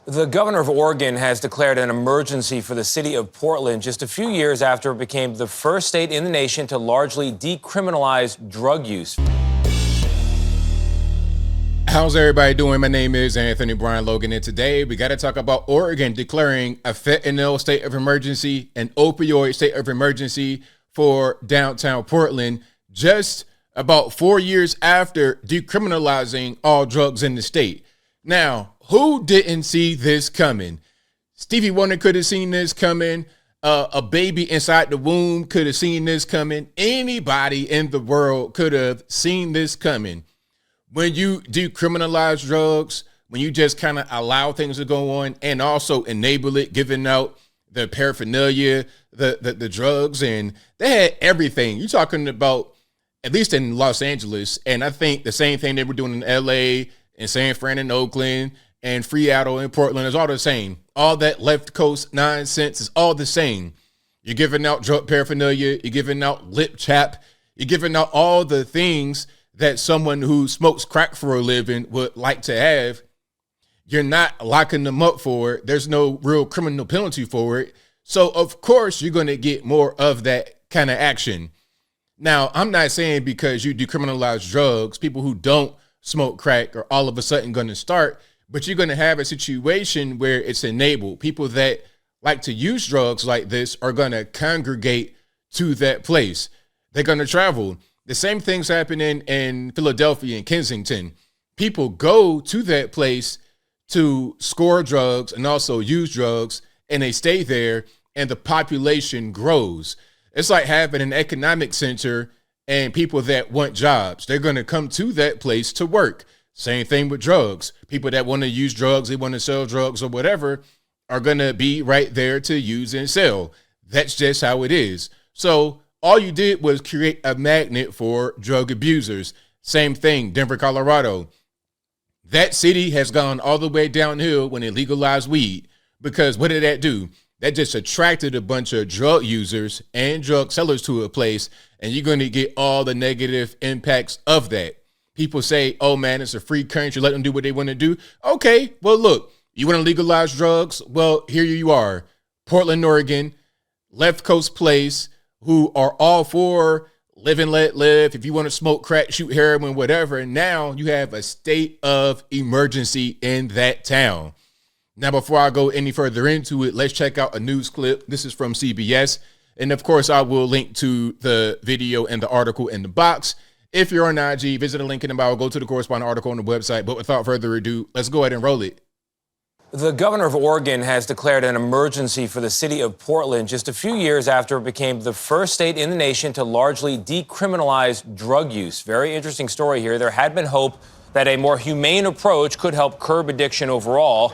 The governor of Oregon has declared an emergency for the city of Portland just a few years after it became the first state in the nation to largely decriminalize drug use. How's everybody doing? My name is Anthony Brian Logan, and today we got to talk about Oregon declaring a fentanyl state of emergency, an opioid state of emergency for downtown Portland, just about 4 years after decriminalizing all drugs in the state. Now, who didn't see this coming? Stevie Wonder could have seen this coming. A baby inside the womb could have seen this coming. Anybody in the world could have seen this coming. When you decriminalize drugs, when you just kind of allow things to go on and also enable it, giving out the paraphernalia, the drugs, and they had everything. You're talking about, at least in Los Angeles, and I think the same thing they were doing in LA and San Fran and Oakland and Seattle and Portland is all the same. All that left coast nonsense is all the same. You're giving out drug paraphernalia, you're giving out lip chap, you're giving out all the things that someone who smokes crack for a living would like to have. You're not locking them up for it. There's no real criminal penalty for it. So, of course, you're going to get more of that kind of action. Now, I'm not saying because you decriminalize drugs, people who don't smoke crack are all of a sudden going to start, but you're going to have a situation where it's enabled. People that like to use drugs like this are going to congregate to that place. They're going to travel. The same thing's happening in Philadelphia and Kensington. People go to that place to score drugs and also use drugs, and they stay there, and the population grows. It's like having an economic center and people that want jobs. They're going to come to that place to work. Same thing with drugs. People that want to use drugs, they want to sell drugs or whatever, are going to be right there to use and sell. That's just how it is. So all you did was create a magnet for drug abusers. Same thing, Denver, Colorado. That city has gone all the way downhill when they legalized weed, because what did that do? That just attracted a bunch of drug users and drug sellers to a place, and you're going to get all the negative impacts of that. People say, oh man, it's a free country, let them do what they want to do. Okay, well look, you want to legalize drugs? Well, here you are, Portland, Oregon, left coast place, who are all for live and let live. If you want to smoke crack, shoot heroin, whatever. And now you have a state of emergency in that town. Now, before I go any further into it, let's check out a news clip. This is from CBS. And of course, I will link to the video and the article in the box. If you're on IG, visit the link in the bio, go to the corresponding article on the website. But without further ado, let's go ahead and roll it. The governor of Oregon has declared an emergency for the city of Portland just a few years after it became the first state in the nation to largely decriminalize drug use. Very interesting story here. There had been hope that a more humane approach could help curb addiction overall,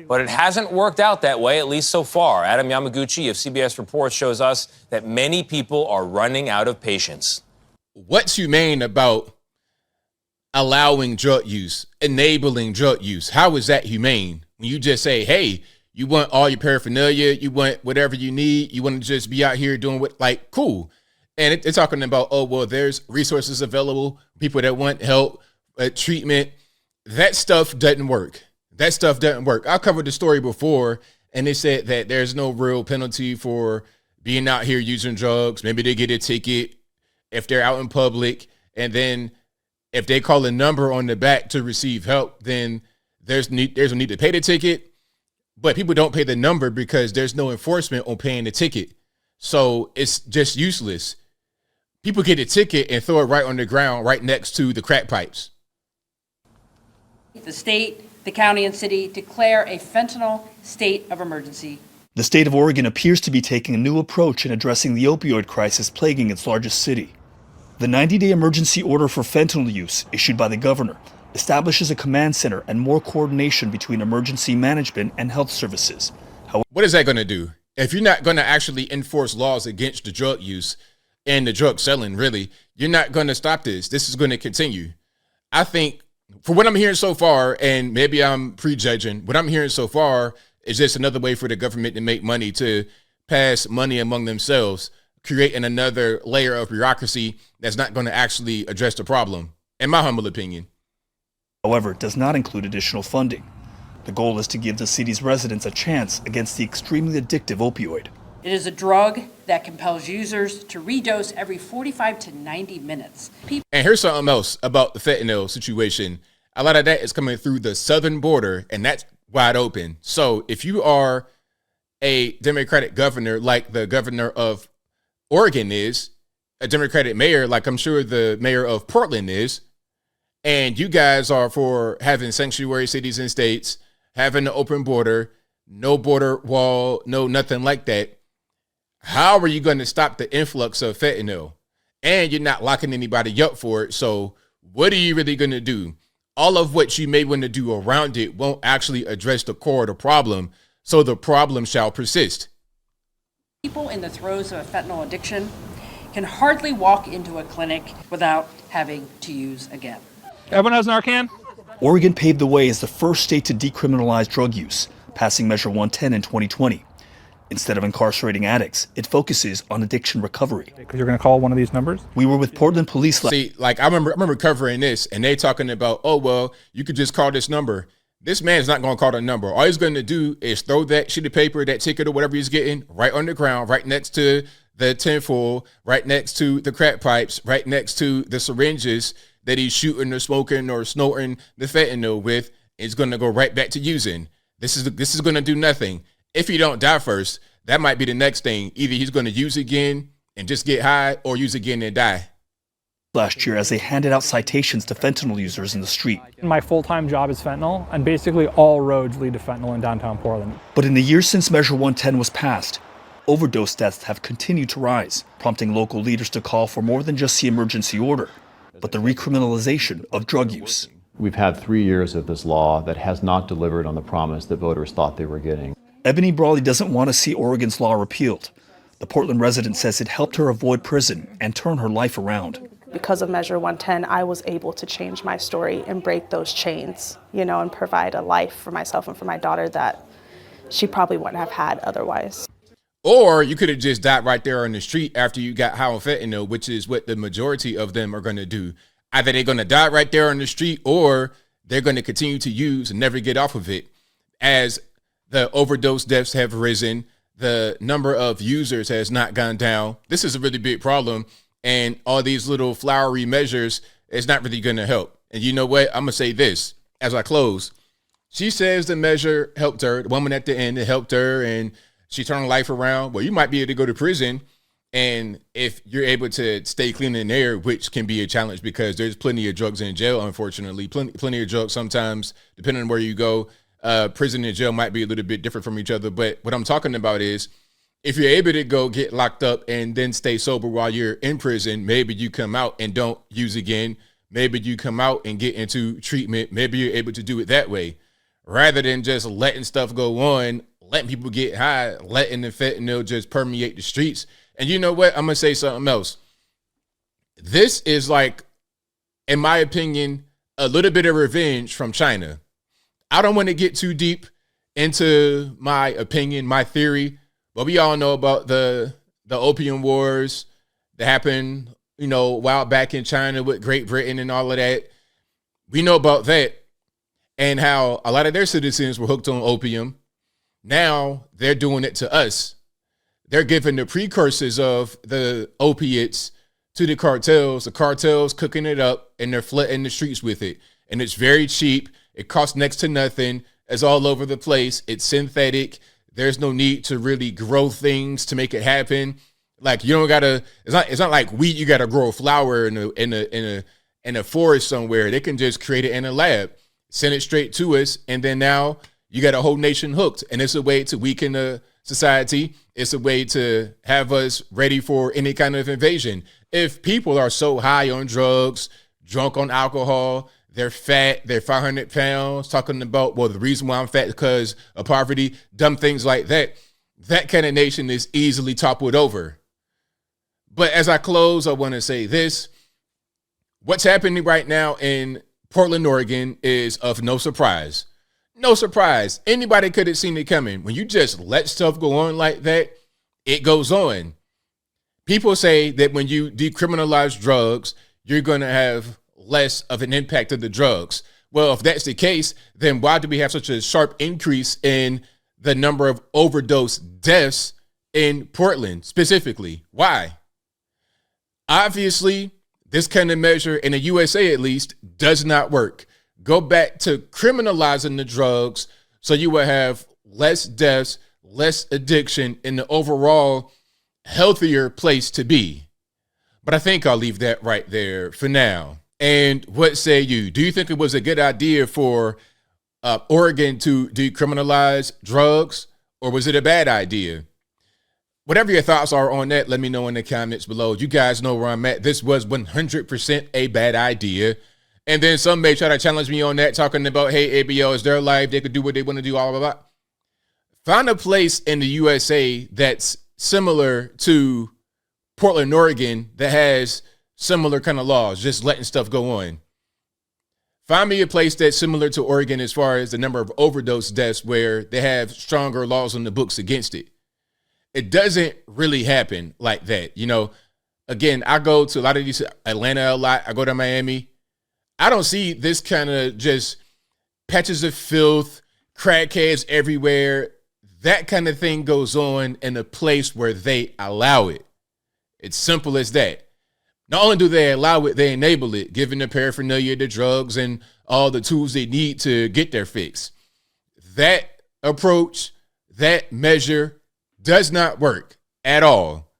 but it hasn't worked out that way, at least so far. Adam Yamaguchi of CBS Reports shows us that many people are running out of patience. What's humane about allowing drug use, enabling drug use? How is that humane? When you just say, hey, you want all your paraphernalia, you want whatever you need, you want to just be out here doing what, like, cool. And they're talking about, oh, well, there's resources available, people that want help, treatment. That stuff doesn't work. That stuff doesn't work. I covered the story before, and they said that there's no real penalty for being out here using drugs. Maybe they get a ticket if they're out in public, and then if they call a number on the back to receive help, then there's a need to pay the ticket, but people don't pay the number because there's no enforcement on paying the ticket. So it's just useless. People get a ticket and throw it right on the ground, right next to the crack pipes. The state, the county, and city declare a fentanyl state of emergency. The state of Oregon appears to be taking a new approach in addressing the opioid crisis plaguing its largest city. The 90-day emergency order for fentanyl use, issued by the governor, establishes a command center and more coordination between emergency management and health services. What is that going to do? If you're not going to actually enforce laws against the drug use and the drug selling, really, you're not going to stop this. This is going to continue. I think, for what I'm hearing so far, and maybe I'm prejudging, what I'm hearing so far is just another way for the government to make money, to pass money among themselves, creating another layer of bureaucracy that's not going to actually address the problem, in my humble opinion. However, it does not include additional funding. The goal is to give the city's residents a chance against the extremely addictive opioid. It is a drug that compels users to redose every 45 to 90 minutes. And here's something else about the fentanyl situation. A lot of that is coming through the southern border, and that's wide open. So if you are a Democratic governor, like the governor of Oregon is, a Democratic mayor, like I'm sure the mayor of Portland is, and you guys are for having sanctuary cities and states, having an open border, no border wall, no nothing like that, how are you going to stop the influx of fentanyl? And you're not locking anybody up for it. So what are you really going to do? All of what you may want to do around it won't actually address the core of the problem. So the problem shall persist. People in the throes of a fentanyl addiction can hardly walk into a clinic without having to use again. Everyone has Narcan? Oregon paved the way as the first state to decriminalize drug use, passing Measure 110 in 2020. Instead of incarcerating addicts, it focuses on addiction recovery. Because you're going to call one of these numbers? We were with Portland police. See, like I remember covering this, and they talking about, oh, well, you could just call this number. This man's not going to call the number. All he's going to do is throw that sheet of paper, that ticket or whatever he's getting right on the ground, right next to the tinfoil, right next to the crack pipes, right next to the syringes that he's shooting or smoking or snorting the fentanyl with. Is going to go right back to using. This is going to do nothing. If he don't die first, that might be the next thing. Either he's going to use again and just get high, or use again and die. Last year, as they handed out citations to fentanyl users in the street. My full-time job is fentanyl, and basically all roads lead to fentanyl in downtown Portland. But in the years since Measure 110 was passed, overdose deaths have continued to rise, prompting local leaders to call for more than just the emergency order, but the recriminalization of drug use. We've had 3 years of this law that has not delivered on the promise that voters thought they were getting. Ebony Brawley doesn't want to see Oregon's law repealed. The Portland resident says it helped her avoid prison and turn her life around. Because of Measure 110, I was able to change my story and break those chains, and provide a life for myself and for my daughter that she probably wouldn't have had otherwise. Or you could have just died right there on the street after you got high on fentanyl, which is what the majority of them are going to do. Either they're going to die right there on the street, or they're going to continue to use and never get off of it. As the overdose deaths have risen, the number of users has not gone down. This is a really big problem, and all these little flowery measures is not really going to help. And you know what? I'm going to say this as I close. She says the measure helped her. The woman at the end, it helped her, and she turned her life around. Well, you might be able to go to prison, and if you're able to stay clean in there, which can be a challenge because there's plenty of drugs in jail, unfortunately. Plenty of drugs sometimes, depending on where you go. Prison and jail might be a little bit different from each other. But what I'm talking about is if you're able to go get locked up and then stay sober while you're in prison, maybe you come out and don't use again. Maybe you come out and get into treatment. Maybe you're able to do it that way rather than just letting stuff go on, letting people get high, letting the fentanyl just permeate the streets. And you know what? I'm going to say something else. This is like, in my opinion, a little bit of revenge from China. I don't want to get too deep into my opinion, my theory, but we all know about the opium wars that happened, a while back in China with Great Britain and all of that. We know about that and how a lot of their citizens were hooked on opium. Now they're doing it to us. They're giving the precursors of the opiates to the cartels cooking it up, and they're flooding the streets with it. And it's very cheap. It costs next to nothing. It's all over the place. It's synthetic. There's no need to really grow things to make it happen. Like you don't gotta. It's not like wheat. You gotta grow a flower in a forest somewhere. They can just create it in a lab, send it straight to us, and then now you got a whole nation hooked. And it's a way to weaken the society. It's a way to have us ready for any kind of invasion. If people are so high on drugs, drunk on alcohol, they're fat, they're 500 pounds, talking about, well, the reason why I'm fat is because of poverty, dumb things like that. That kind of nation is easily toppled over. But as I close, I want to say this. What's happening right now in Portland, Oregon is of no surprise. No surprise. Anybody could have seen it coming. When you just let stuff go on like that, it goes on. People say that when you decriminalize drugs, you're going to have less of an impact of the drugs. Well, if that's the case, then why do we have such a sharp increase in the number of overdose deaths in Portland specifically? Why? Obviously, this kind of measure in the USA at least does not work. Go back to criminalizing the drugs so you will have less deaths, less addiction, and the overall healthier place to be. But I think I'll leave that right there for now. And what say you? Do you think it was a good idea for Oregon to decriminalize drugs, or was it a bad idea? Whatever your thoughts are on that, let me know in the comments below. You guys know where I'm at. This was 100% a bad idea. And then some may try to challenge me on that, talking about, hey, ABL is their life. They could do what they want to do, all blah, blah. Find a place in the USA that's similar to Portland, Oregon, that has similar kind of laws, just letting stuff go on. Find me a place that's similar to Oregon as far as the number of overdose deaths where they have stronger laws on the books against it. It doesn't really happen like that. You know, again, I go to a lot of these, Atlanta a lot. I go to Miami. I don't see this kind of just patches of filth, crackheads everywhere. That kind of thing goes on in a place where they allow it. It's simple as that. Not only do they allow it, they enable it, giving the paraphernalia, the drugs, and all the tools they need to get their fix. That approach, that measure does not work at all.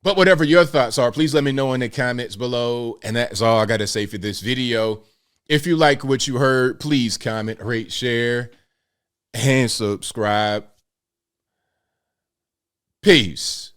But whatever your thoughts are, please let me know in the comments below. And that's all I got to say for this video. If you like what you heard, please comment, rate, share, and subscribe. Peace.